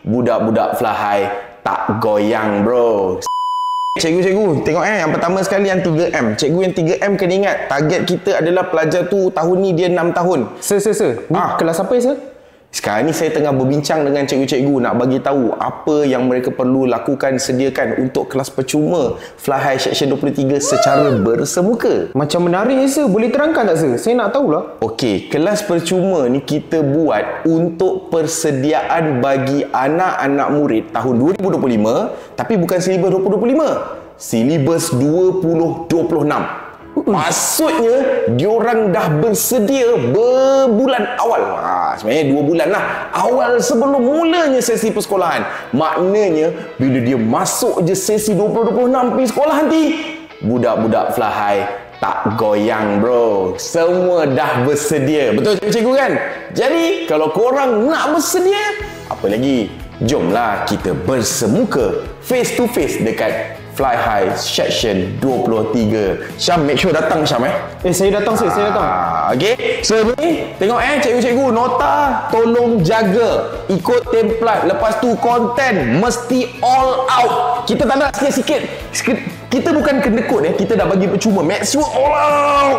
budak-budak fly high tak goyang bro. Cikgu, tengok yang pertama sekali yang 3M. Cikgu yang 3M kena ingat, target kita adalah pelajar tu tahun ni dia 6 tahun. Sir. Ni kelas apa ya, sir? Sekarang ni saya tengah berbincang dengan cikgu-cikgu nak bagi tahu apa yang mereka perlu lakukan, sediakan untuk kelas percuma Fly High Section 23 secara bersemuka. Macam menarik ya, sir. Boleh terangkan tak, sir? Saya nak tahulah. Okey, kelas percuma ni kita buat untuk persediaan bagi anak-anak murid tahun 2025, tapi bukan silibus 2025, silibus 2026. Maksudnya diorang dah bersedia berbulan awal. Sebenarnya 2 bulan lah awal sebelum mulanya sesi persekolahan. Maknanya bila dia masuk je sesi 2026 pergi sekolah nanti, budak-budak fly high tak goyang bro. Semua dah bersedia. Betul cikgu kan? Jadi kalau korang nak bersedia, apa lagi? Jomlah kita bersemuka face to face dekat Fly High Section 23. Syam, make sure datang Syam Saya datang sir, saya datang. Okay, so ni tengok cikgu-cikgu, nota tolong jaga, ikut template, lepas tu konten mesti all out. Kita tak nak sikit-sikit. Kita bukan kena kod kita dah bagi percuma. Make sure all out.